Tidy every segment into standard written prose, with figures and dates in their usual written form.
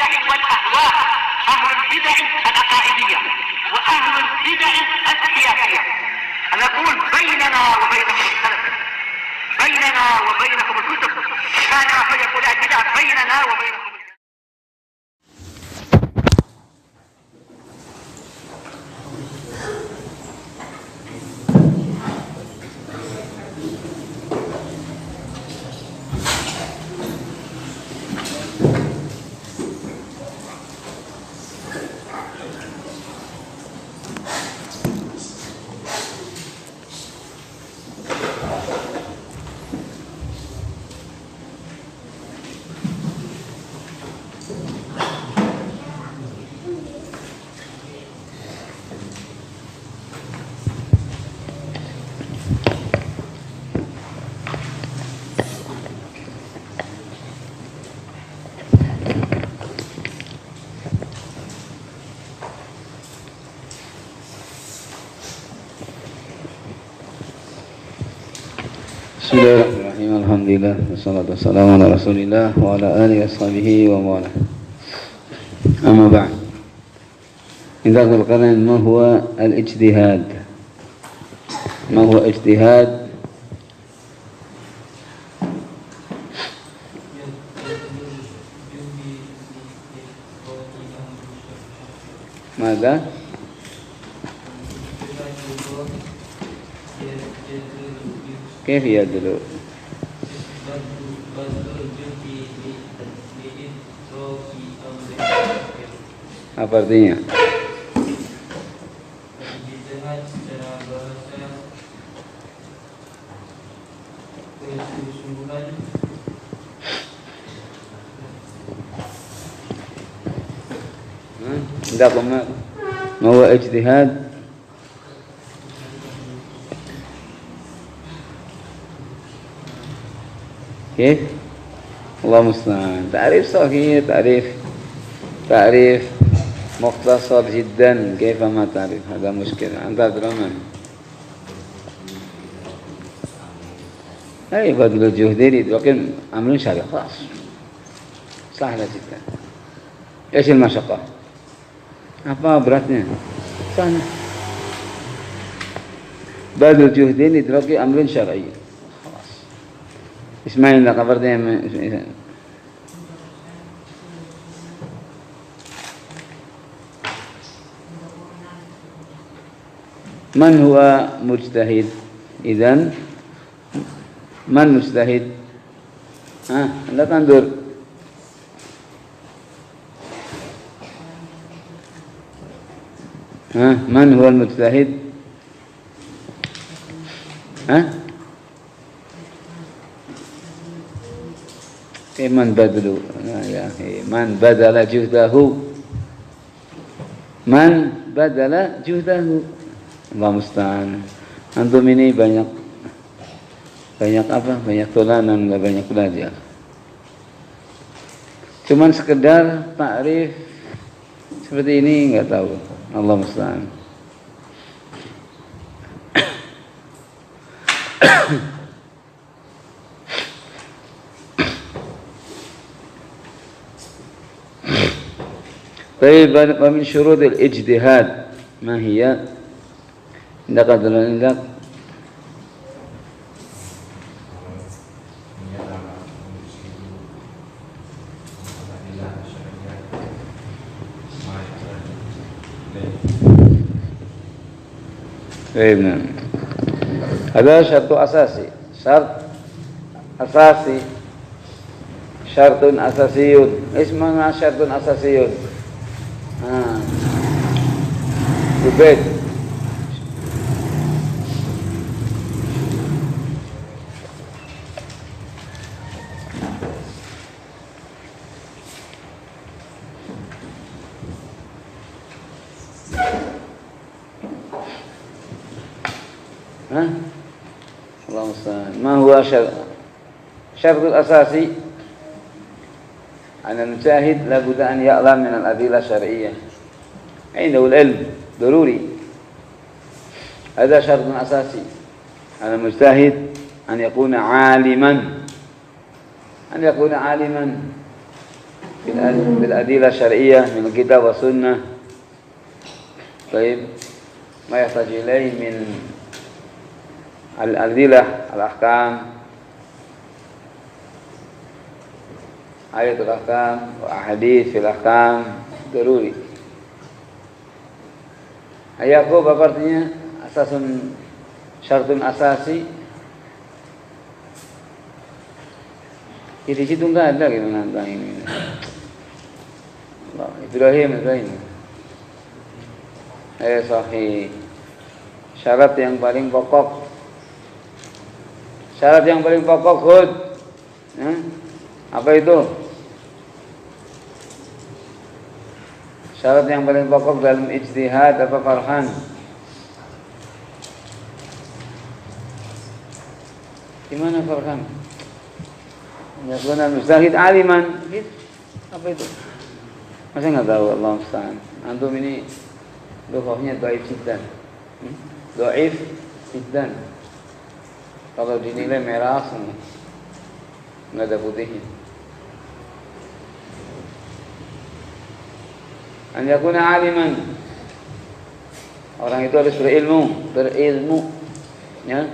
البدع والأهواء، أهل البدع العقائدية وأهل البدع السياسية. نقول بيننا وبينكم السلف، بيننا وبينكم الكتب، كان فيقول البدع بيننا وبينكم. Bismillahirrahmanirrahim. Alhamdulillah wassalatu wassalamu ala Rasulillah wa ala alihi washabihi wa mawala. Amma ba'd. Indah al-qaran ma huwa al-ijtihad? Ma huwa ijtihad? Mada? كيف يدلو؟ Apa artinya? Enggak benar. Mau ijtihad? كيف؟ الله المستعان. تعريف صحيح، تعريف مختصر جدا. كيف ما تعرف؟ هذا مشكلة. أنت تدري من؟ أي بدل الجهد لكن أمر شرعي خلاص سهلة جدا. إيش المشقة؟ apa beratnya? Sana. بدل الجهدين إدراك أمر شرعي. اسمعي لك خبرتين. من هو مجتهد؟ إذن من مجتهد؟ لا تنظر. من هو المجتهد؟ من بدل يا أخي من بدل جهده Allah musta'an. Antum ini banyak apa? Banyak tolanan, enggak banyak belajar. Cuman sekedar takrif seperti ini enggak tahu. Allah musta'an. طيب ومن شروط الاجتهاد ما هي؟ عندك عندك طيب نعم. هذا شرط أساسي. شرط أساسي. اسمه شرط أساسي. البيت اللهم صل. ما هو الشرط الأساسي؟ أن المجتهد لابد أن يعلم من الأدلة الشرعية، عنده العلم ضروري. هذا شرط أساسي على المجتهد أن يكون عالما. بالأدلة الشرعية من الكتاب والسنة. طيب ما يحتاج إليه من الأدلة الأحكام آيات الأحكام وأحاديث في الأحكام ضروري. Ayakub apa artinya? Asasun syartun asasi. Di situ enggak ada gimana tentang ini. Ibrahim. Sahih. Syarat yang paling pokok. Syarat yang paling pokok Hud. Apa itu? Syarat yang paling pokok dalam ijtihad apa Farhan? Gimana Farhan? Yakuna mustahid aliman. Apa itu? Masa enggak tahu? Allah musta'an. Antum ini lughahnya dhaif jiddan. Dhaif jiddan. Kalau dinilai merah semua. Enggak ada putihnya. An yakuna aliman. Orang itu harus berilmu. Ya.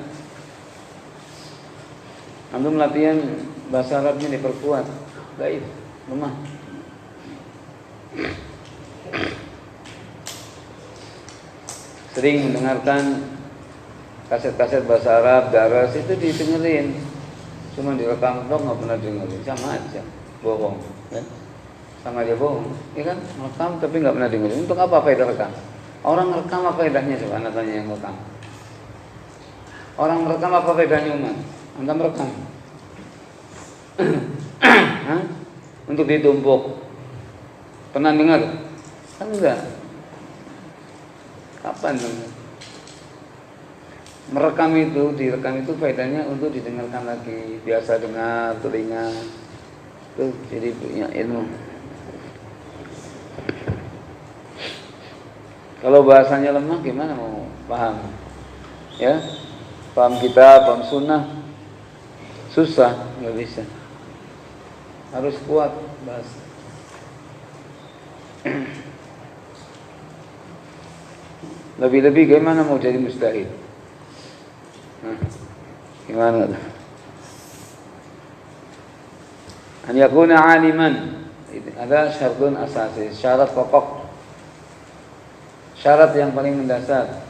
Antum latihan bahasa Arabnya diperkuat. Baik, lemah. Sering mendengarkan kaset-kaset bahasa Arab, daras itu didengerin. Cuma direkam dong, nggak pernah dengerin. Sama aja, bohong. Ya? Sama aja bohong. Ya kan, rekam tapi nggak pernah dengerin. Untuk apa faedah rekam? Orang rekam apa faedahnya coba? Anda tanya yang rekam. Orang rekam apa faedahnya umat? Anda merekam. Untuk ditumpuk. Pernah dengar? Kan enggak. Kapan dengar? Merekam itu, direkam itu faedahnya untuk didengarkan lagi. Biasa dengar, telinga. Itu jadi punya ilmu. Kalau bahasanya lemah gimana mau paham? Ya, paham kitab, paham sunnah, susah, nggak bisa. Harus kuat bahasa. Lebih-lebih gimana mau jadi mustahid? Gimana? An yakuna aliman. Ada syaratun asasi, syarat pokok. Syarat yang paling mendasar.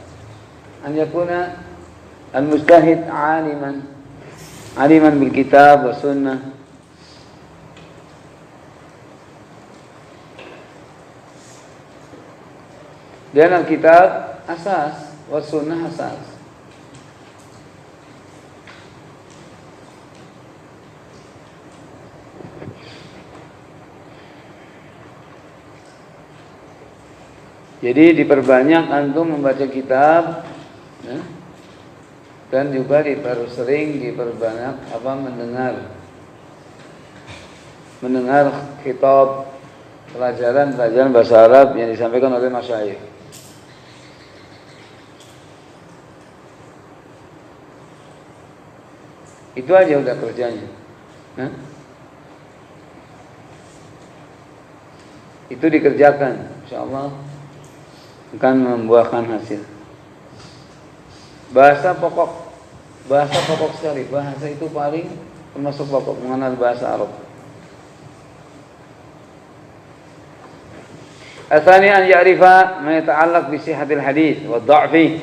An yakuna al-mustahid aliman. Aliman bil kitab wa sunnah. Dan al-kitab asas wa sunnah asas. Jadi diperbanyak antum membaca kitab, ya? Dan juga sering diperbanyak mendengar kitab pelajaran bahasa Arab yang disampaikan oleh masyayikh. Itu aja udah kerjanya. Itu dikerjakan, insyaallah akan membuahkan hasil. Bahasa pokok sekali. Bahasa itu paling termasuk pokok, mengenal bahasa Arab. Atsani an ya'rifa ma yata'allaq bi sihhatil hadits wa dha'fi.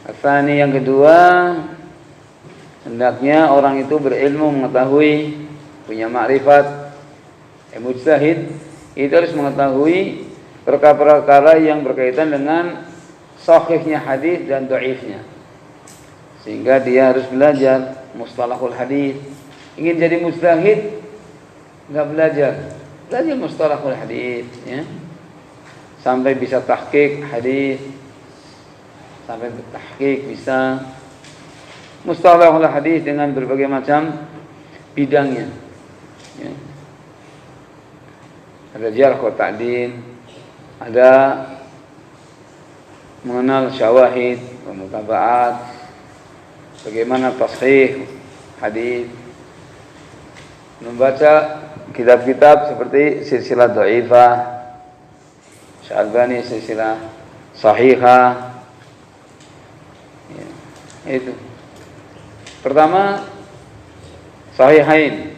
Atsani yang kedua, hendaknya orang itu berilmu, mengetahui, punya makrifat, mujtahid, itu harus mengetahui perkara-perkara yang berkaitan dengan sahihnya hadis dan dhaifnya. Sehingga dia harus belajar mustalahul hadis. Ingin jadi mujtahid enggak belajar mustalahul hadis, ya. Sampai bisa tahqiq hadis. Sampai tahqiq bisa mustalahul hadis dengan berbagai macam bidangnya. Ya. Ada jarh wa ta'dil, ada mengenal syawahid, mutaba'at, bagaimana tashih hadis. membaca kitab-kitab seperti silsilah dhaifah, Syalbani silsilah sahihah. Ya, itu. Pertama Sahihain.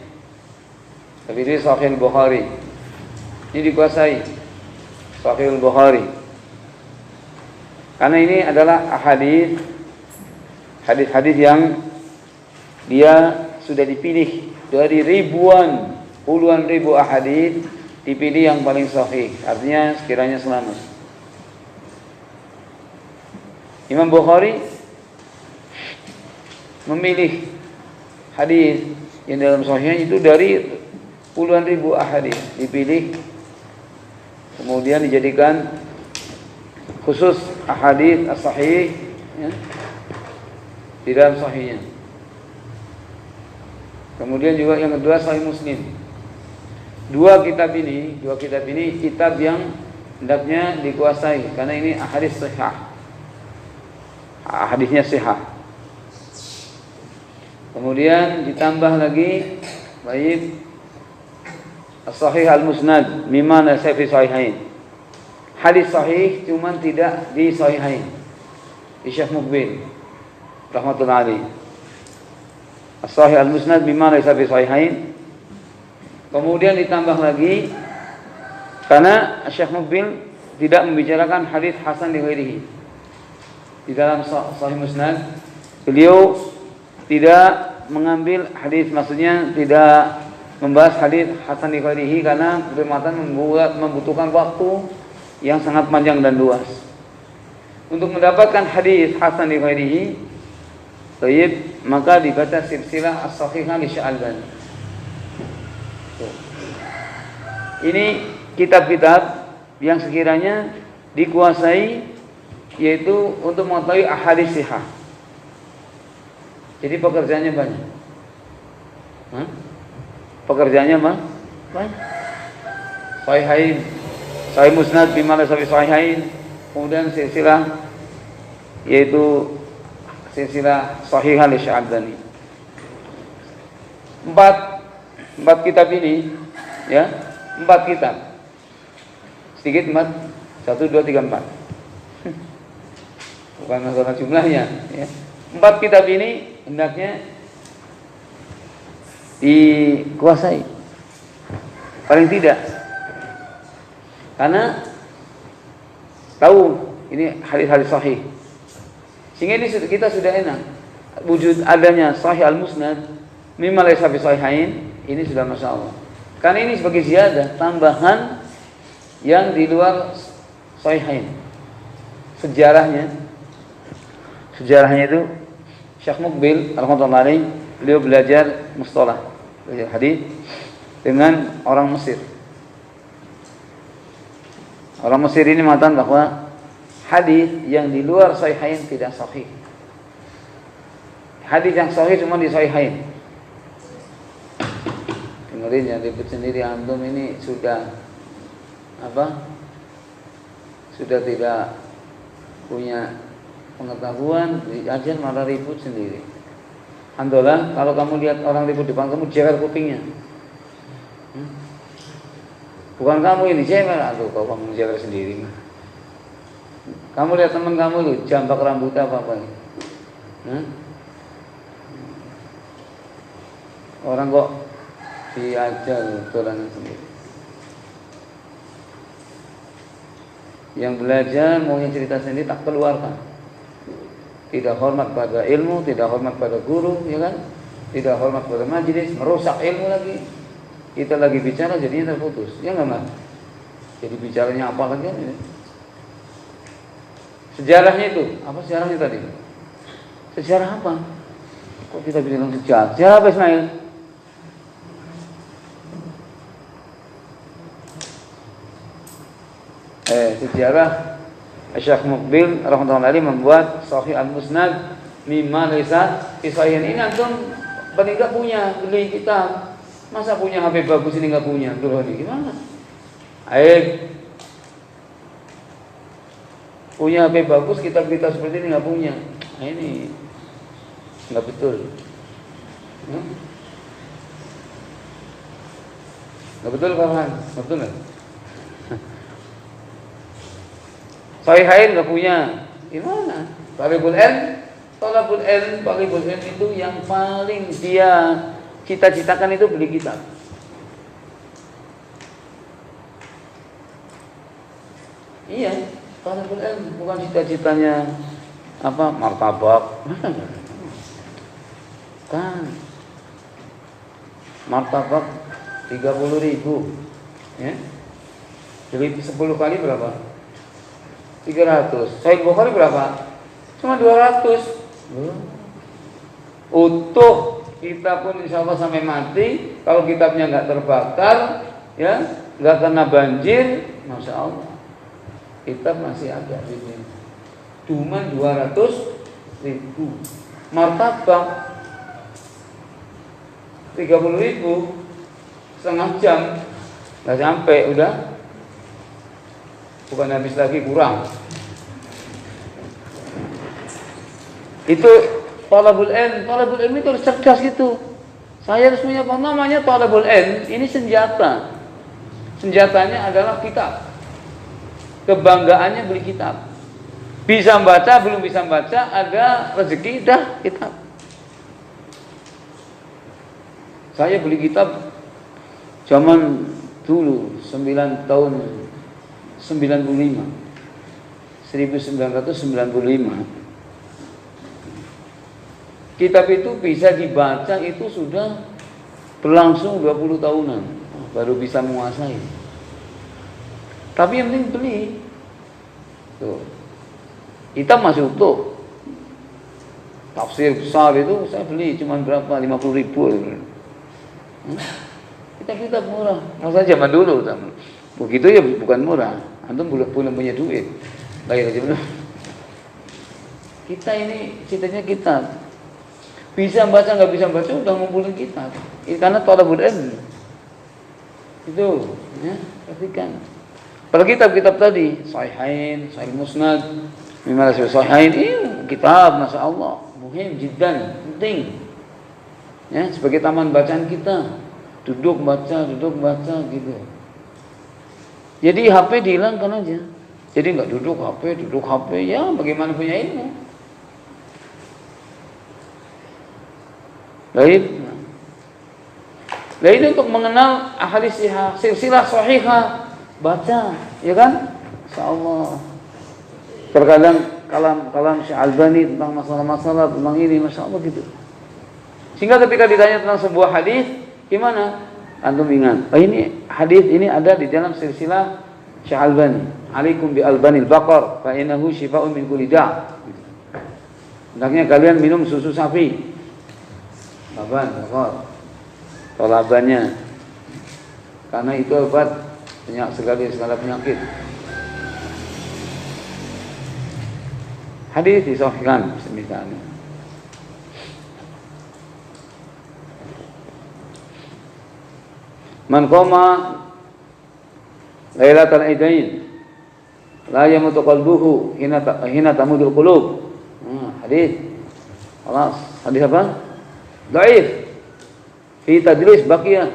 Seperti Sahih Bukhari. Ini dikuasai Sahih Bukhari. Karena ini adalah hadis-hadis yang dia sudah dipilih dari ribuan, puluhan ribu ahadits, dipilih yang paling sahih, artinya sekiranya selamat. Imam Bukhari memilih hadis yang dalam sahihnya itu dari puluhan ribu ahadits, dipilih kemudian dijadikan khusus ahadits as-sahih ya, di dalam sahihnya. Kemudian juga yang kedua Sahih Muslim. Dua kitab ini kitab yang hendaknya dikuasai karena ini hadis sahih. Hadisnya sahih. Kemudian ditambah lagi baik As-Sahih Al-Musnad mimma laysa fi sahihain. Hadis sahih cuman tidak di sahihain. Di Syekh Muqbil rahmatullahi alaihi. As-Sahih Al-Musnad mimma laysa fi sahihain. Kemudian ditambah lagi karena Syekh Muqbil tidak membicarakan hadis hasan li ghairihi. Di dalam Sahih Musnad beliau tidak mengambil hadis, maksudnya tidak membahas hadis hasan li ghairihi karena bermatan membutuhkan waktu yang sangat panjang dan luas. Untuk mendapatkan hadis hasan li ghairihi, maka dibaca silsilah as-sahihah li Syalbani. Ini kitab-kitab yang sekiranya dikuasai, yaitu untuk mengetahui ahadits sahih. Jadi pekerjaannya banyak. Pekerjaannya banyak. Sahihain, Sahih Musnad bima laysa fi sahihain, kemudian silsilah yaitu silsilah sahihah li Syalbani. Empat kitab ini ya, 4 kitab. Sedikit 4, 1, 2, 3, 4. Bukan masalah jumlahnya ya. 4 kitab ini hendaknya dikuasai paling tidak, karena tahu ini hadis-hadis sahih, sehingga ini kita sudah enak wujud adanya Sahih Al-Musnad mimma laysa fi sahihain, ini sudah masya Allah, karena ini sebagai ziyadah tambahan yang di luar sahihain. Sejarahnya itu Syekh Muqbil rahimahullah alaih, beliau belajar mustalah, belajar hadis dengan orang Mesir. Orang Mesir ini mengatakan bahwa hadis yang di luar sahihain tidak sahih. Hadis yang sahih cuma di sahihain. Dengerin ya, ribut sendiri antum ini sudah sudah tidak punya pengetahuan, diajar malah ribut sendiri. Alhamdulillah, kalau kamu lihat orang ribut depan kamu, jewer kupingnya. Bukan kamu ini jewer, aduh kau kamu jewer sendiri. Kamu lihat teman kamu itu jambak rambut apa ini? Orang kok diajar tulanan sendiri. Yang belajar maunya cerita sendiri tak keluarkan. Tidak hormat pada ilmu, tidak hormat pada guru, ya kan? Tidak hormat pada majelis, merusak ilmu lagi. Kita lagi bicara jadinya terputus. Ya enggak, Mas? Jadi bicaranya apa lagi ya? Sejarahnya itu, apa sejarahnya tadi? Sejarah apa? Kok kita bilang sejarah? Sejarah apa, Ismail? Sejarah Syekh Muqbil rahimahullah alaihi membuat Sahih Al-Musnad mimma laysa fi sahihain. Ini antum enggak punya, beli kitab. Masa punya HP bagus ini enggak punya? Tuh ini gimana? Punya HP bagus, kitab-kitab seperti ini enggak punya. Nah, ini enggak betul. Nggak betul Farhan? Nggak betul nggak? Sahihain nggak punya. Gimana? Talibul ilm itu yang paling dia cita-citakan itu beli kitab. Iya, talibul ilm bukan cita-citanya apa martabak. Kan martabak 30.000, ya. Jadi 10 kali berapa? 300. Sahih Bukhari berapa? Cuma 200. Utuh kita pun insya Allah sampai mati. Kalau kitabnya nggak terbakar, ya, nggak kena banjir, masya Allah, kitab masih ada di sini. Cuma 200.000. Martabak 30.000, setengah jam nggak sampai, udah bukan habis lagi, kurang. Itu talabul ilm itu harus cerdas gitu. Saya harus punya apa namanya talabul ilm. Ini senjata. Senjatanya adalah kitab. Kebanggaannya beli kitab. Bisa baca, belum bisa baca, ada rezeki dah kitab. Saya beli kitab zaman dulu 9 tahun 95. 1995. Kitab itu bisa dibaca itu sudah berlangsung 20 tahunan baru bisa menguasai. Tapi yang penting beli. Tuh. Kitab masih utuh. Tafsir besar itu saya beli cuma berapa? 50.000. Kitab-kitab murah. Masa zaman dulu begitu ya bukan murah. Antum belum punya duit. Bayar aja belum. Kita ini citanya kitab. Bisa baca nggak bisa baca udah ngumpulin kitab. Karena talabul ilm. Itu, ya, perhatikan. Pada kitab-kitab tadi, Sahihain, Sahih Musnad, Mimma Sahih Sahihain, kitab, masya Allah, muhim, jiddan, penting. Ya, sebagai taman bacaan kita, duduk baca gitu. Jadi HP dihilangkan aja. Jadi nggak duduk HP, ya bagaimana punya ilmu? Baik. Nah, ini untuk mengenal ahadits silsilah sahihah, baca, ya kan? Insyaallah. Terkadang kalam Syekh Albani tentang masalah-masalah tentang ini, masyaallah gitu. Sehingga ketika ditanya tentang sebuah hadis, gimana? Antum ingat, ini hadis ini ada di dalam silsilah Syekh Albani. Alaikum bi albanil baqar fa innahu shifaa'un min kulli da'. Hendaknya kalian minum susu sapi. Laban, tolabannya, karena itu obat segala penyakit. Hadis disahihkan misalnya. Man qama lailatal idain la yamutu qalbuhu hina tamudul qulub. Hadis. Kelas. Hadis apa? Dhaif fi tadlis Baqiyah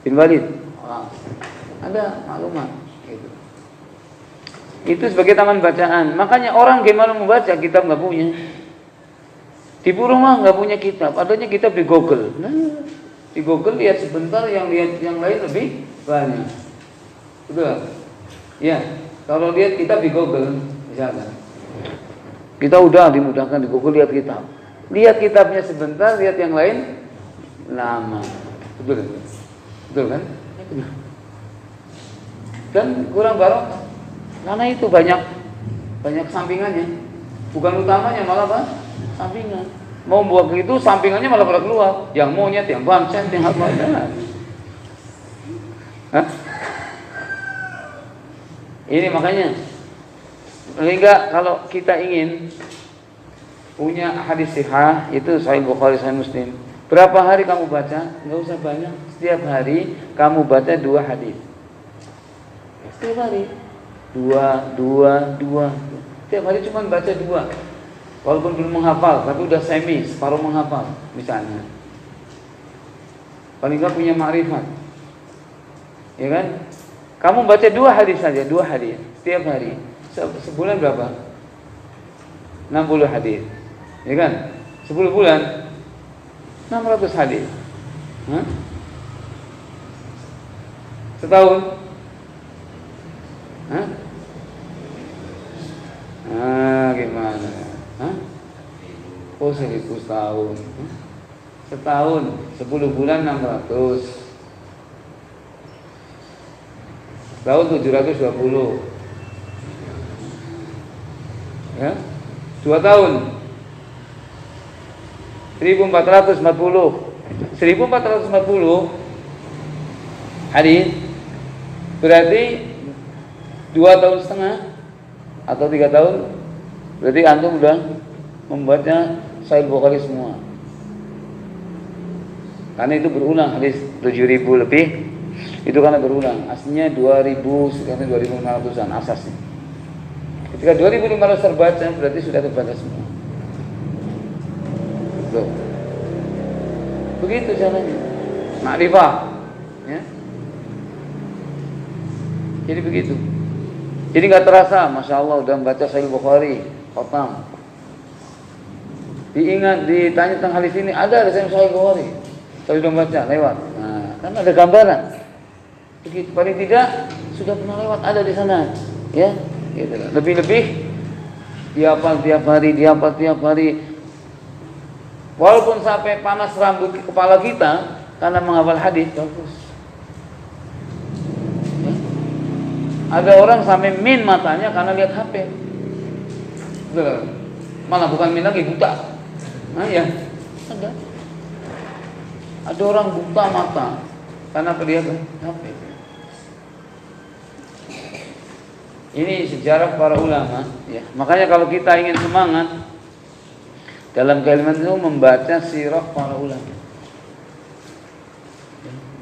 bin Walid. Ada maklumat gitu. Itu sebagai taman bacaan. Makanya orang gimana membaca kitab nggak punya. Di rumah nggak punya kitab, adanya kitab di Google. Nah, di Google lihat sebentar, yang lain lebih banyak. Betul? Ya, kalau lihat kitab di Google misalkan. Kita udah dimudahkan di Google lihat kitab. Lihat kitabnya sebentar, lihat yang lain lama. Betul kan? Dan kurang barokah. Karena itu banyak sampingannya. Bukan utamanya, malah apa? Sampingan. Mau buat gitu, sampingannya malah pada keluar. Yang monyet, yang bangsen, yang apa. Hah? Ini makanya. Sehingga kalau kita ingin punya hadis sahih, itu Sahih Bukhari, Sahih Muslim. Berapa hari kamu baca? Enggak usah banyak. Setiap hari kamu baca 2 hadis. Setiap hari 2. Setiap hari cuma baca 2. Walaupun belum menghafal, tapi udah separuh menghafal misalnya. Paling enggak punya makrifat. ya kan? Kamu baca 2 hadis saja, 2 hadis setiap hari. Sebulan berapa? 60 hadis. Ya kan? 10 bulan 600 hadis. Hah? Setahun? Hah? Gimana? Hah? Oh, 1000 setahun. Setahun 10 bulan 600. Tahun 720. Ya. 2 tahun 1440. 1440 hari berarti 2 tahun setengah atau 3 tahun. Berarti antum udah membaca Sahih Bukhari semua. Karena itu berulang, hadis 7.000 lebih. Itu karena berulang. Aslinya 2.000, sekarang 2.500-an asasnya. Ketika 2.500 terbaca, berarti sudah terbaca semua. Loh. Begitu caranya. Ma'rifah. Ya. Jadi begitu. Jadi nggak terasa, Masya Allah udah membaca Sahih Bukhari, khatam. Diingat, ditanya tentang hadis ini, ada Sahih Bukhari. Saya sudah membaca, lewat. Nah, kan ada gambaran. Begitu, paling tidak sudah pernah lewat, ada di sana. Ya, gitu. Lebih-lebih dihafal tiap hari. Walaupun sampai panas rambut kepala kita karena menghafal hadis, bagus. Ya. Ada orang sampai min matanya karena lihat HP. Betul. Malah bukan min lagi, buta. Nah, ya. Ada orang buta mata karena perlihat HP. Ini sejarah para ulama, ya. Makanya kalau kita ingin semangat dalam kalimat itu membaca sirah para ulama.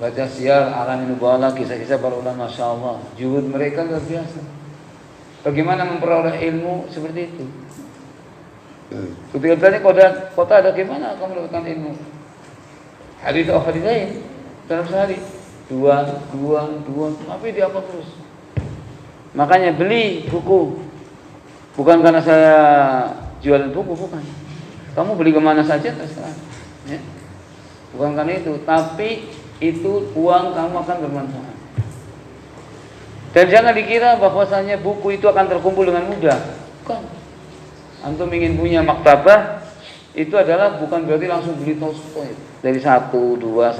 Baca siar Alamin Nubala, kisah-kisah para ulama, Masya Allah. Juhud mereka luar biasa. Bagaimana memperoleh ilmu seperti itu? Ketika tanya kota ada gimana kamu mendapatkan ilmu? Hadis atau hadis lain dalam sehari dua, tapi dia apa terus? Makanya beli buku, bukan karena saya jualan buku, bukan. Kamu beli kemana saja terserah, ya. Bukan karena itu, tapi itu uang kamu akan bermanfaat. Dan jangan dikira bahwasanya buku itu akan terkumpul dengan mudah. Bukan. Antum ingin punya maktabah, itu adalah bukan berarti langsung beli Tolstoy dari 1, 2.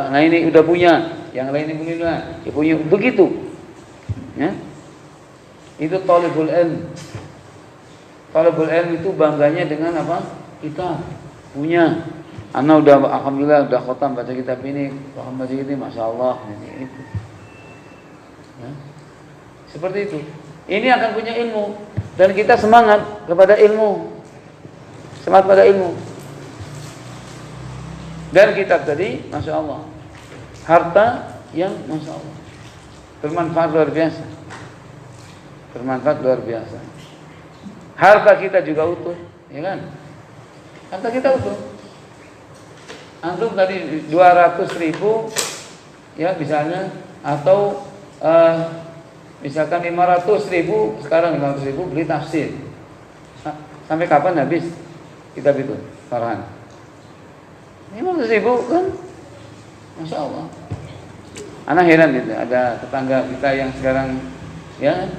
Nah ini udah punya, yang lain ini punya, ya punya begitu. Ya. Itu talibul ilm. Talibul ilm itu bangganya dengan apa? Kita punya. Ana udah alhamdulillah udah khatam baca kitab ini, paham baca ini, Masya Allah. Ini itu. Ya. Seperti itu. Ini akan punya ilmu dan kita semangat kepada ilmu. Semangat pada ilmu. Dan kitab tadi, Masya Allah, harta yang Masya Allah bermanfaat luar biasa. Bermanfaat luar biasa. Harta kita juga utuh, ya kan? Harta kita utuh. Antum tadi 200.000, ya misalnya, atau misalkan 500.000, sekarang 500.000 beli tafsir. Sampai kapan habis kitab itu, Farhan? 500.000 kan? Masya Allah. Anak heran itu, ada tetangga kita yang sekarang, ya,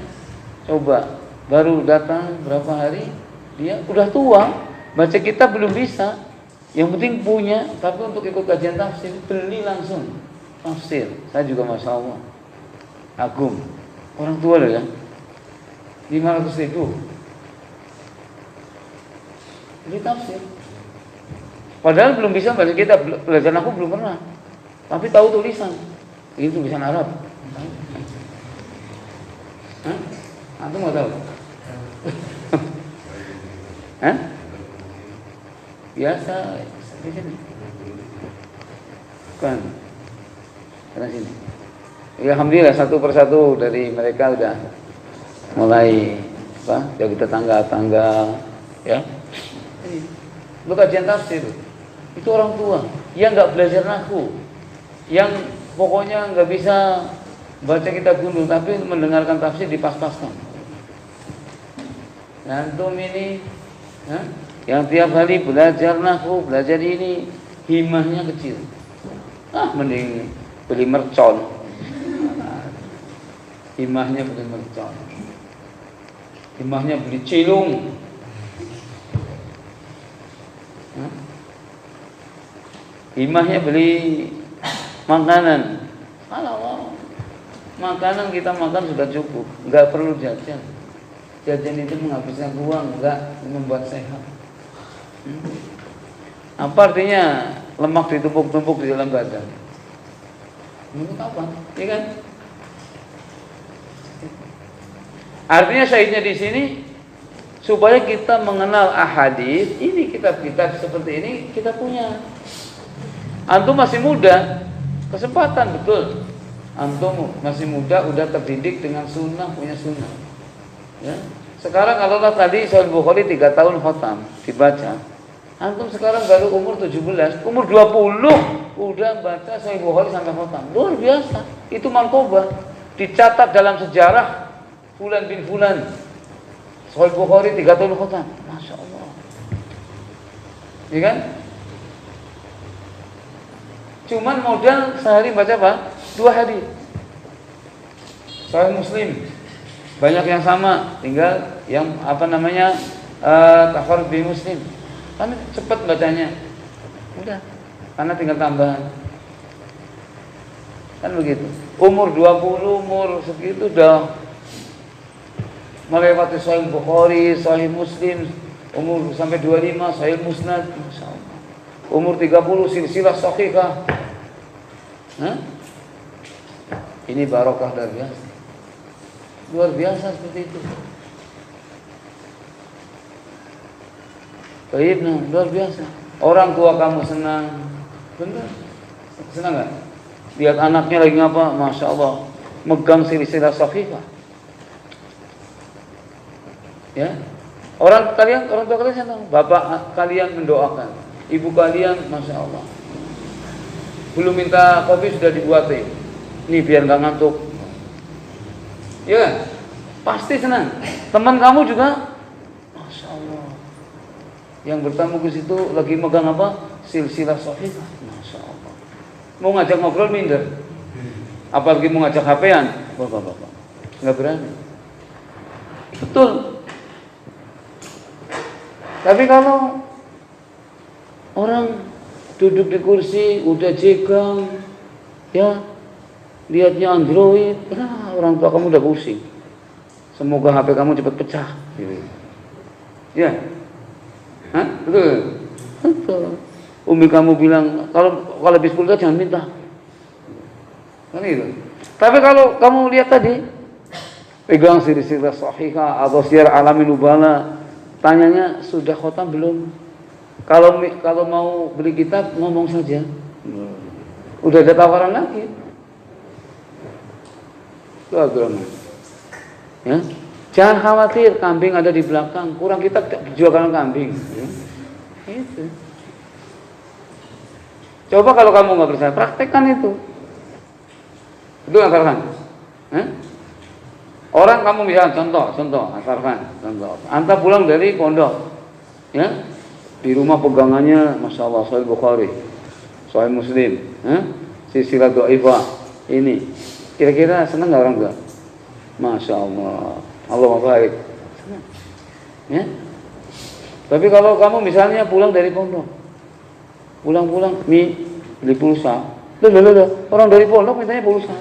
coba baru datang berapa hari, dia udah tua, baca kitab belum bisa. Yang penting punya, tapi untuk ikut kajian tafsir beli langsung tafsir. Saya juga Masya Allah agum. Orang tua loh ya, 500.000 beli tafsir. Padahal belum bisa baca kitab, belajar aku belum pernah, tapi tahu tulisan. Ini tulisan Arab. Hah? Antum mau tahu? Hah? Biasa di sini. Bukan. Karena sini. Ya alhamdulillah satu persatu dari mereka udah mulai apa? Jadi tetangga-tetangga, ya. Lu kajian tafsir. Itu orang tua yang enggak belajar nahwu, yang pokoknya enggak bisa baca kitab gundul tapi mendengarkan tafsir dipas-paskan. Antum ini yang tiap hari belajar nahwu, belajar ini, himahnya kecil. Mending beli mercon. Himahnya beli mercon. Himahnya beli cilung. Himahnya beli makanan. Kalau makanan kita makan sudah cukup, nggak perlu jajan. Jajan itu menghabiskan uang, nggak membuat sehat. Apa artinya lemak ditumpuk-tumpuk di dalam badan? Menurut apa? Iya kan? Artinya syahidnya di sini supaya kita mengenal ahadits, ini kitab-kitab seperti ini kita punya. Antum masih muda, kesempatan betul. Antum masih muda, udah terdidik dengan sunnah, punya sunnah. Ya. Sekarang kalau tadi Sahih Bukhari 3 tahun khatam dibaca. Antum sekarang baru umur 17, umur 20 udah baca Sahih Bukhari sampai khatam. Luar biasa. Itu manqobah. Dicatat dalam sejarah Fulan bin Fulan. Sahih Bukhari 3 tahun khatam. Masya Allah. Iya kan? Cuman modal sehari baca apa? 2 hadis. Sahih Muslim banyak yang sama, tinggal yang tafarrud bi Muslim. Kan cepat bacanya. Udah, karena tinggal tambahan. Kan begitu. Umur 20, umur segitu udah melewati Sahih Bukhari, Sahih Muslim. Umur sampai 25 Sahih Musnad, masyaallah. Umur 30 silsilah sahihah. Ini barokah luar biasa. Luar biasa seperti itu. Baik, luar biasa. Orang tua kamu senang, benar? Senang nggak? Lihat anaknya lagi ngapa? Masya Allah, megang silsilah sahihah. Ya, orang tua kalian senang. Bapak kalian mendoakan, ibu kalian, masya Allah. Belum minta kopi sudah dibuatin. Nih biar nggak ngantuk. Ya kan? Pasti senang. Teman kamu juga, masya Allah. Yang bertamu ke situ lagi megang apa? Silsilah sahihah. Masya Allah. Mau ngajak ngobrol minder. Apalagi mau ngajak HP-an. Bapak. Nggak berani. Betul. Tapi kalau orang duduk di kursi udah jegang, ya lihatnya Android, orang tua kamu udah pusing. Semoga HP kamu cepat pecah. Ya, betul. Umi kamu bilang kalau habis pulsa jangan minta. Kan itu. Tapi kalau kamu lihat tadi, pegang silsilah sahihah atau Syiar Alamin Nubala, tanyanya sudah khatam belum? Kalau mau beli kitab ngomong saja. Udah ada tawaran lagi. Ya. Jangan khawatir, kambing ada di belakang. Kurang kitab jualan kambing. Ya. Itu. Coba kalau kamu nggak percaya, praktekkan itu. Itu asalkan. Orang kamu misalnya contoh, asalkan contoh. Anta pulang dari pondok, ya. Di rumah pegangannya, masya Allah, Sahih Bukhari, Sahih Muslim, silsilah dhaifah. Ini, kira-kira senang nggak orang tua? Masya Allah, Allah baik. Senang. Ya. Tapi kalau kamu misalnya pulang dari pondok, pulang, beli pulsa, orang dari pondok mintanya pulsa.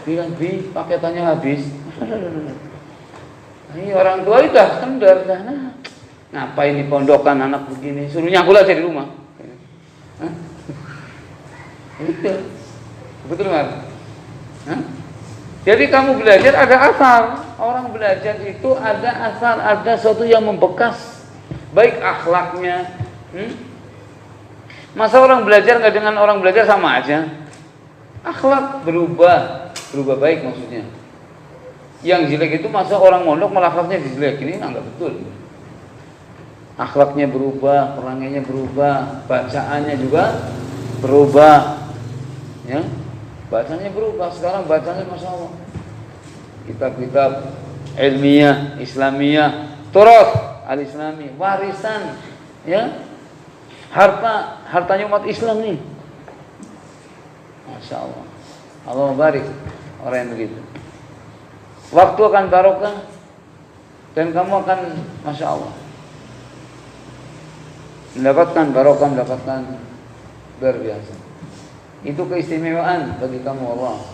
Bilang paketannya habis. Ini orang tua itu dah kendor dah. Ngapain di pondokan anak begini? Suruh nyangkul aja di rumah. Betul nggak? Jadi kamu belajar ada asal. Orang belajar itu ada asal, ada sesuatu yang membekas. Baik akhlaknya. Masa orang belajar nggak dengan orang belajar sama aja? Akhlak berubah baik maksudnya. Yang jelek itu masa orang mondok malah akhlaknya jelek, ini enggak betul. Akhlaknya berubah, perangainya berubah, bacaannya juga berubah. ya. Bacanya berubah. Sekarang bacanya Masya Allah kitab-kitab ilmiah, Islamiyah, Turath al-Islami, warisan, ya, hartanya umat Islam nih. Masya Allah. Allah barik orang yang begitu. Waktu akan barokah dan kamu akan Masya Allah mendapatkan barokah, mendapatkan luar biasa. Itu keistimewaan bagi kamu Allah.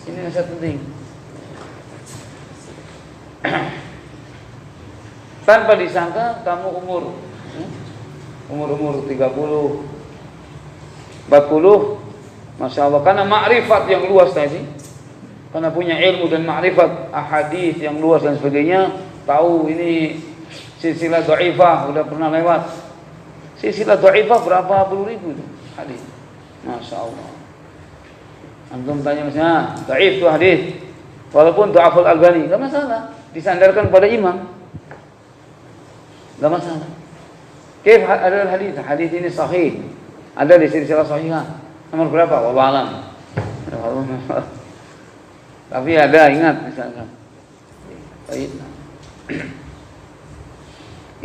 Ini yang sangat penting. Tanpa disangka kamu umur 30, 40, Masya Allah, karena ma'rifat yang luas tadi, karena punya ilmu dan ma'rifat ahadits yang luas dan sebagainya, tahu ini silsilah dhaifah udah pernah lewat. Silsilah dhaifah berapa puluh ribu itu hadis. Masya Allah. Antum tanya misalnya, dhaif itu hadis, walaupun dha'aful Albani, enggak masalah, disandarkan pada imam, enggak masalah. Kaif ada hadis? Hadis ini sahih, ada di silsilah sahihah. Nomor berapa? Wallahu alam. Tapi ada, ingat misalkan. Baik.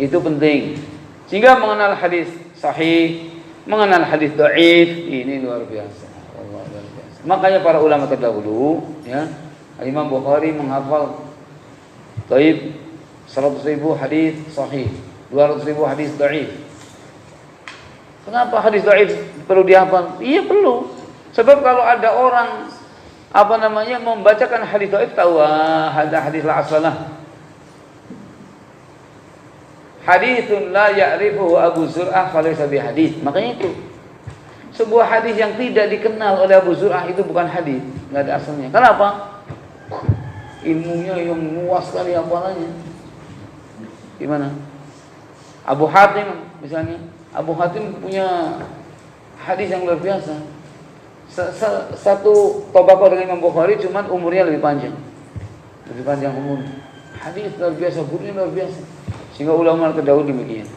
Itu penting. Sehingga mengenal hadis sahih, mengenal hadis dhaif, ini luar biasa. Allah luar biasa. Makanya para ulama terdahulu, ya, Imam Bukhari menghafal dhaif 100.000 hadis sahih, 200.000 hadis dhaif. Kenapa hadis dhaif perlu dihafal? Iya perlu. Sebab kalau ada orang membacakan hadis dhaif, tahu ada hadis la aslah. Haditsun la ya'rifuhu Abu Zur'ah falaysa bihadits. Makanya itu sebuah hadis yang tidak dikenal oleh Abu Zur'ah itu bukan hadis, enggak ada asalnya. Kenapa? Ilmunya yang luas sekali hafalannya. Gimana? Abu Hatim misalnya, Abu Hatim punya hadis yang luar biasa. Satu tabaqah dengan Imam Bukhari, cuman umurnya lebih panjang umur. Hadis luar biasa, gurunya luar biasa. Sehingga ulama terdahulu demikian.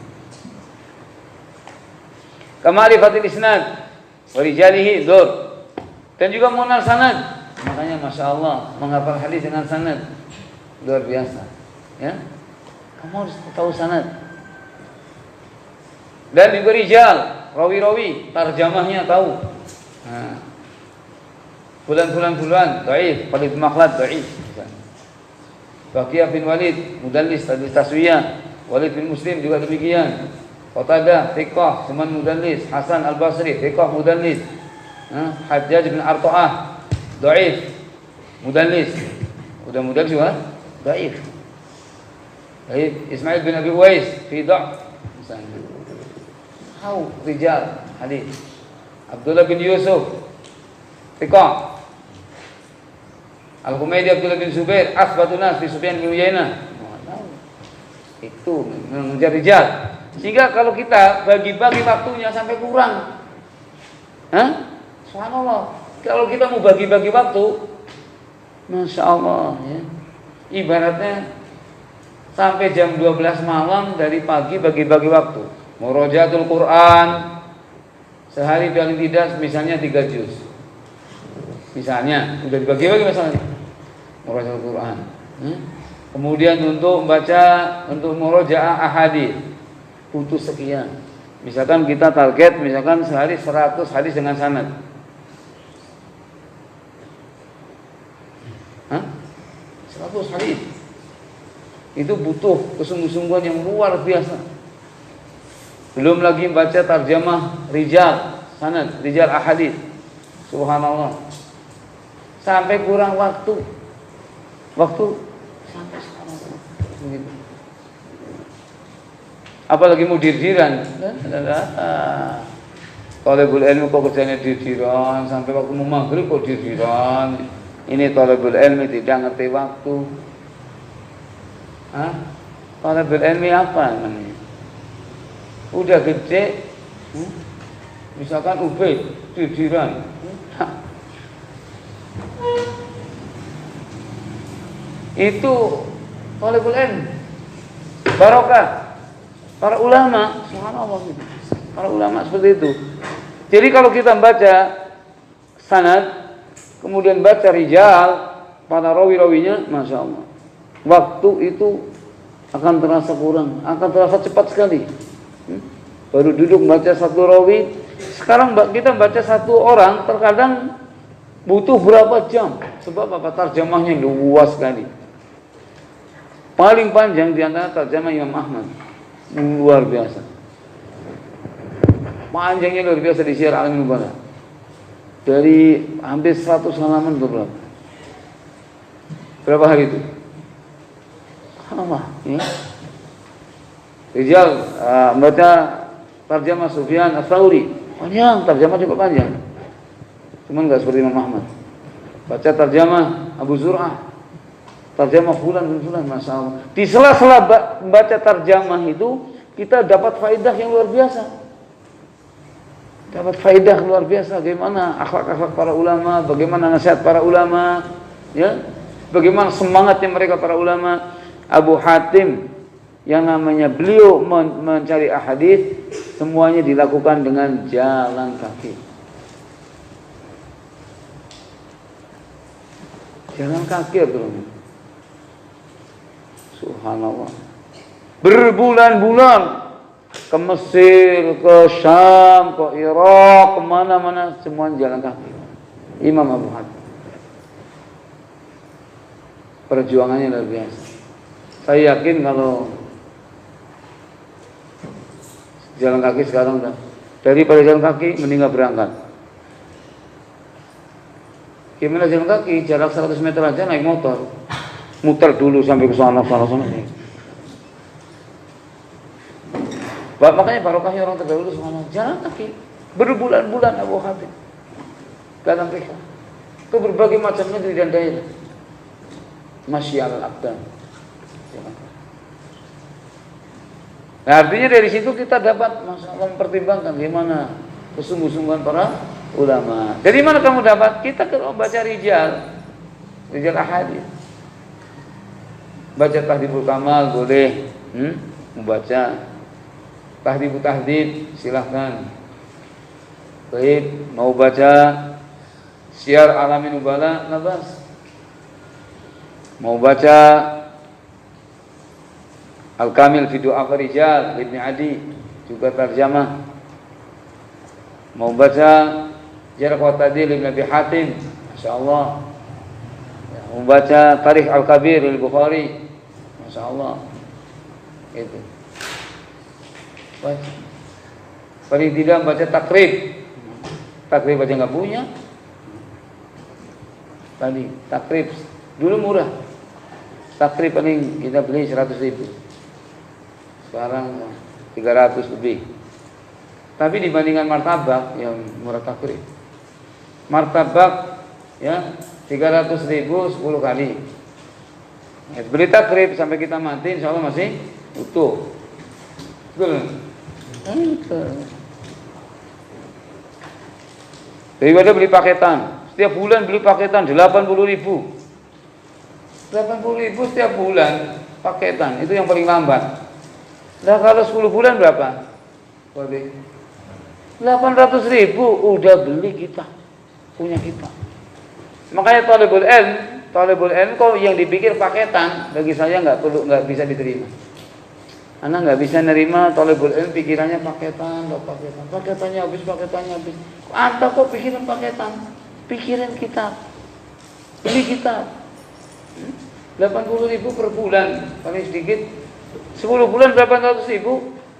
Kama'rifatil isnad wa rijalihi dzur. Dan juga mengenal sanad. Makanya Masya Allah menghafal hadis dengan sanad luar biasa. Ya, kamu harus tahu sanad. Dan juga rijal, rawi-rawi, tarjamahnya tahu. Fulan, dhaif, Khalid bin Makhlad dhaif. Baqiyah bin Walid, mudallis, tadlis taswiyah. Walid bin Muslim juga demikian. Qatadah, thiqah, cuman mudallis. Hasan al-Basri, thiqah, mudallis. Hajjaj bin Arta'ah, dhaif, mudallis. Udah mudallis juga, dhaif. Ismail bin Abi Uwais, fi dha'f. Misalnya. How rijal hadis. Abdullah bin Yusuf, thiqah. Al-Humaydi Abdullah bin Zubair, asbatun nas fi Sufyan bin Uyainah. Itu mengejar rijal. Sehingga kalau kita bagi-bagi waktunya sampai kurang. Subhanallah. Kalau kita mau bagi-bagi waktu, Masya Allah, ya. Ibaratnya sampai jam 12 malam dari pagi bagi-bagi waktu. Murajaatul Quran sehari paling tidak misalnya 3 juz. Misalnya udah dibagi-bagi misalnya Murajaatul Quran. Kemudian untuk membaca, untuk murojaah ahadits butuh sekian. Misalkan kita target sehari 100 hadis dengan sanad. 100 hadis. Itu butuh kesungguh-sungguhan yang luar biasa. Belum lagi baca tarjamah rijal, sanad, rijal ahadits. Subhanallah. Sampai kurang waktu sampai sekarang begitu. Apalagi mau dirjiran. Thalibul ilmi kok kerjanya dirjiran, sampai waktu mau maghrib kok dirjiran. Ini thalibul ilmi tidak ngerti waktu. Thalibul ilmi apa namanya? Udah gede, misalkan Ubaid dirjiran. Itu thalibul ilmi, barokah para ulama, subhanallah gitu. Para ulama seperti itu. Jadi kalau kita baca sanad, kemudian baca rijal, para rawi-rawinya, Masya Allah. Waktu itu akan terasa kurang, akan terasa cepat sekali. Baru duduk baca satu rawi, sekarang kita baca satu orang terkadang butuh berapa jam. Sebab apa? Tarjamahnya luas sekali. Paling panjang di antara tarjamah Imam Ahmad. Luar biasa. Panjangnya luar biasa di Syiar Alamin Nubala. Dari hampir 100 halaman ke berapa? Berapa hari itu? Allah, ya. Rijal baca tarjamah Sufyan Ats-Tsauri. Panjang, tarjamah juga panjang. Cuman enggak seperti Imam Ahmad. Baca tarjamah Abu Zur'ah. Tarjamah fulan dan fulan, Masya Allah. Di sela-sela baca tarjamah itu kita dapat faedah yang luar biasa. Dapat faedah luar biasa. Bagaimana akhlak-akhlak para ulama, bagaimana nasihat para ulama, ya, bagaimana semangatnya mereka para ulama. Abu Hatim yang namanya beliau mencari ahadits, semuanya dilakukan dengan jalan kaki. Jalan kaki itu. Subhanallah. Berbulan-bulan ke Mesir, ke Syam, ke Irak, kemana-mana semua jalan kaki. Imam Abu Hatim. Perjuangannya luar biasa. Saya yakin kalau jalan kaki sekarang udah, daripada jalan kaki mending nggak berangkat. Gimana jalan kaki? Jarak 100 meter aja naik motor, muter dulu sampai ke sana. Makanya barokahnya orang terdahulu semuanya jalan kaki berbulan-bulan Abu Hatim dalam rihlah ke berbagai macam negeri dan daerah. Masyal al-Aqdam. Nah, artinya dari situ kita dapat masalah mempertimbangkan bagaimana kesungguh-sungguhan para ulama. Dari mana kamu dapat? Kita kalau baca rijal ahadits. Baca Tahdhibul Kamal boleh, membaca Tahdhibut Tahdhib silahkan. Baik, mau baca Syiar Alamin Nubala, nabas. Mau baca Al-Kamil fi Du'afa Rijal Ibn Adi juga terjemah. Mau baca Jarh wa Ta'dil Ibn Abi Hatim, masyaallah. Mau baca Tarikh Al-Kabir Al-Bukhari, masyaallah. Itu. Baca. Paling tidak baca takrib. Takrib aja enggak punya. Tadi takrib dulu murah. Takrib paling kita beli 100.000. Sekarang 300 lebih. Tapi dibandingkan martabak yang murah takrib. Martabak ya 300.000 10 kali. Ya, beli takrib sampai kita mati insyaallah masih utuh. Betul. Daripada beli paketan. Setiap bulan beli paketan 80.000. 80.000 setiap bulan paketan, itu yang paling lambat. Nah kalau 10 bulan berapa? 800.000 udah beli kita, punya kita. Makanya talibul ilm kok yang dipikir paketan bagi saya nggak bisa diterima. Anak nggak bisa nerima talibul ilm pikirannya paketannya habis. Anda kok pikiran paketan? Pikiran kitab, beli kitab. 80.000 per bulan, paling sedikit 10 bulan 800.000,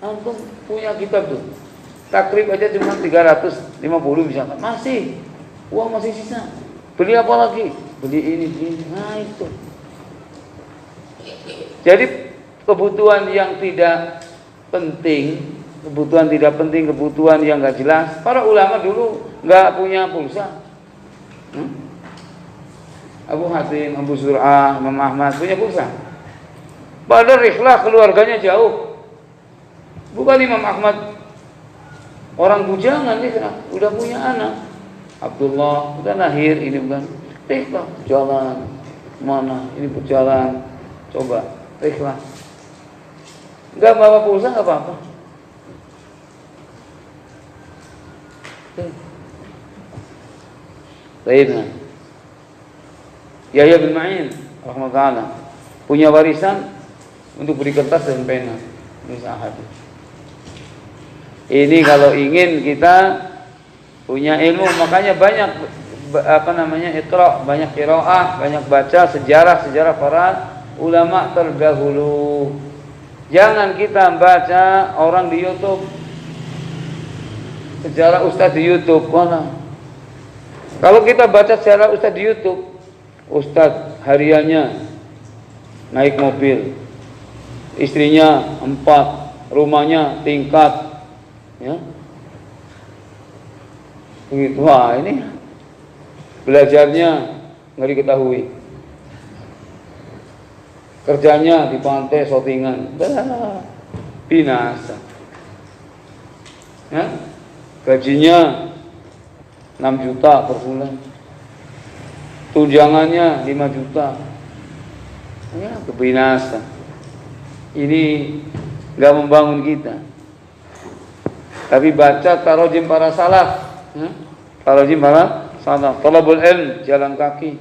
antum punya kitab tuh. Takrib aja cuma 350 misalkan, masih uang masih sisa. Beli apa lagi? Beli ini. Nah itu. Jadi kebutuhan yang tidak penting, kebutuhan yang nggak jelas. Para ulama dulu nggak punya pulsa. Abu Hatim, Abu Zur'ah, Imam Ahmad punya pulsa. Padahal rihlah keluarganya jauh. Bukan Imam Ahmad orang bujangan dia udah punya anak. Abdullah udah lahir, ini bukan. Rihlah jalan mana? Ini berjalan. Coba rihlah. Enggak bawa pulsa enggak apa-apa. Sayyidina Yahya bin Ma'in rahimahullah punya warisan untuk beri kertas dan pena nulis ahadits. Ini kalau ingin kita punya ilmu, makanya banyak iqra, banyak qiraah, banyak baca sejarah para ulama terdahulu. Jangan kita baca orang di YouTube, sejarah ustaz di YouTube. Kalau kita baca sejarah ustaz di YouTube, ustaz hariannya naik mobil, istrinya 4, rumahnya tingkat, ya. Begitu. Wah, ini belajarnya nggak diketahui. Kerjanya di pantai shootingan, binasa. Ya? Gajinya 6 juta per bulan, tunjangannya 5 juta. Ya, kebinasa. Ini nggak membangun kita. Tapi baca tarojim para salaf, ya? Tarojim para salaf, talabul ilm, jalan kaki.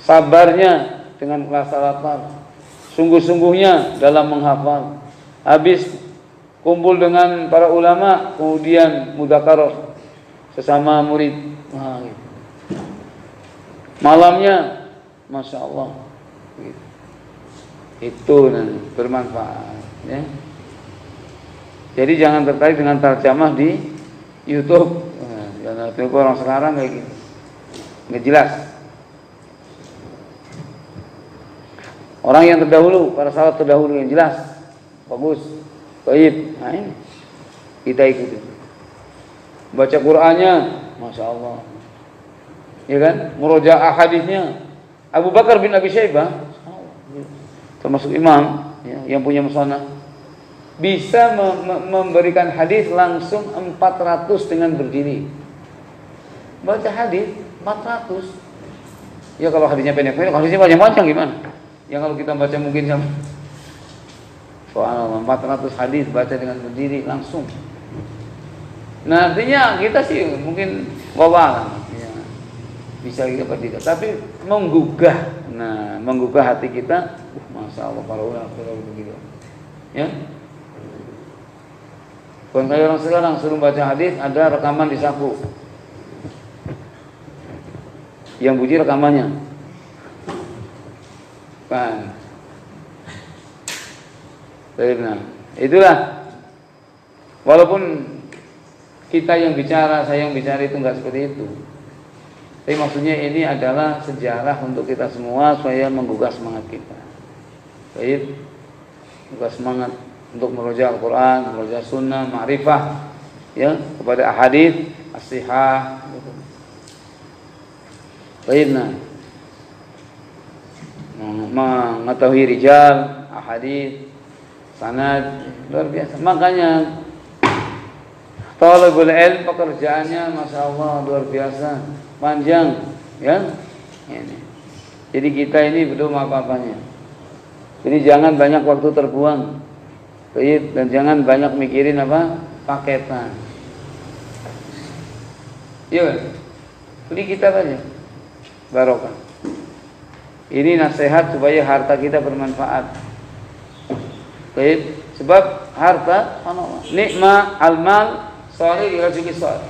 Sabarnya dengan rasa lapar, sungguh-sungguhnya dalam menghafal. Habis kumpul dengan para ulama, kemudian mudzakarah sesama murid. Wah, gitu. Malamnya, masya Allah, gitu. Itu nanti bermanfaat. Ya. Jadi jangan tertarik dengan tarjamah di YouTube. Jangan tertarik orang sekarang kayak gitu, nggak jelas. Orang yang terdahulu, para sahabat terdahulu yang jelas, bagus, baik. Nah ini kita ikuti. Baca Qur'annya, masya Allah, ya kan? Murojaah hadisnya. Abu Bakar bin Abi Syaibah, termasuk imam ya, yang punya musannaf, bisa memberikan hadis langsung 400 dengan berdiri. Baca hadis 400. Ya kalau hadisnya pendek-pendek, hadisnya panjang-panjang gimana? Yang kalau kita baca mungkin sama soal 400 hadis baca dengan berdiri langsung. Nah artinya kita sih mungkin wawalan ya, bisa kita tidak, tapi menggugah. Nah menggugah hati kita. Masya Allah para ulama begitu. Ya. Bukan kayak orang sekarang suruh baca hadis ada rekaman di saku. Yang bunyi rekamannya. Kan. Nah, itulah. Walaupun kita yang bicara, saya yang bicara itu enggak seperti itu. Tapi maksudnya ini adalah sejarah untuk kita semua supaya menggugah semangat kita. Baik, menggugah semangat untuk meroja Al-Quran, meroja Sunnah, ma'rifah, ya kepada ahadits, as-sihah. Baik, nah. Mengetahui rijal, ahadits, sanad, luar biasa. Makanya talabul ilm pekerjaannya masya Allah luar biasa, panjang, ya. Ini. Jadi kita ini belum apa-apanya. Jadi jangan banyak waktu terbuang, dan jangan banyak mikirin apa paketan. Iya, beli kita aja, barokah. Ini nasihat supaya harta kita bermanfaat. Baik, sebab harta nikma al-mal salih ila rajuli salih.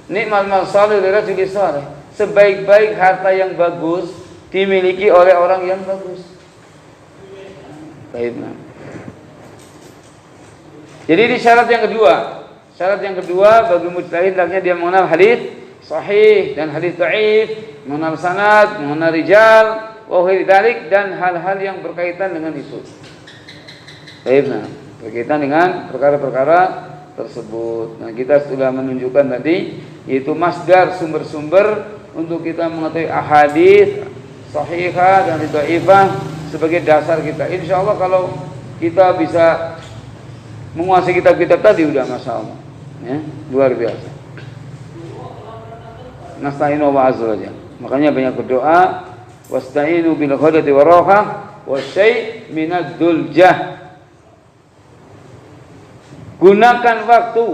Nikma al-mal salih ila rajuli salih. Sebaik-baik harta yang bagus dimiliki oleh orang yang bagus. Baik. Jadi ini syarat yang kedua. Syarat yang kedua bagi mujtahid hendaknya dia mengenal hadis sahih dan hadis dhaif, mengenal sanad, mengenal rijal, wa dzalik dan hal-hal yang berkaitan dengan itu. Baik, nah, berkaitan dengan perkara-perkara tersebut. Nah, kita sudah menunjukkan tadi yaitu masdar sumber-sumber untuk kita mengetahui ahadits sahihah dan dhaifah sebagai dasar kita. Insyaallah kalau kita bisa menguasai kitab-kitab tadi udah masalah. Ya, luar biasa. Nasta'inu wa azza wajalla. Makanya banyak berdoa, wasta'inu bil ghadati war rahah wa syai' minad duljah. Gunakan waktu.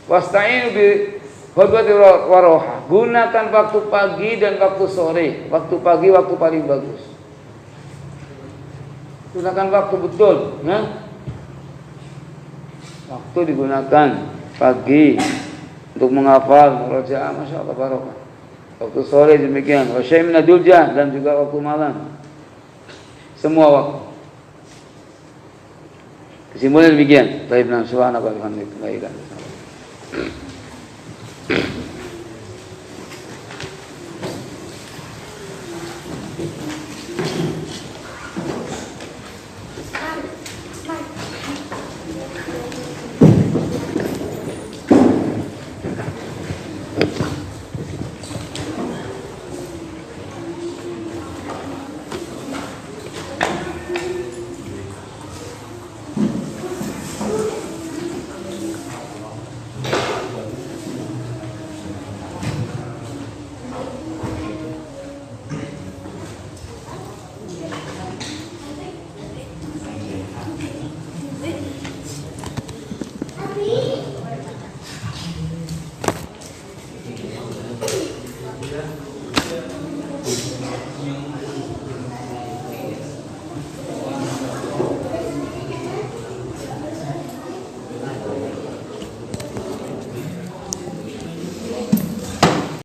Wasta'inu bi ghadwati waroha. Gunakan waktu pagi dan waktu sore. Waktu pagi waktu paling bagus. Gunakan waktu betul, ya. Waktu digunakan pagi untuk menghafal murojaah, masya Allah barokah. Waktu sore demikian, wa syai' min ad-dulja, dan juga waktu malam. Semua waktu. Kesimpulan demikian. Baik, subhanallah walhamdulillah.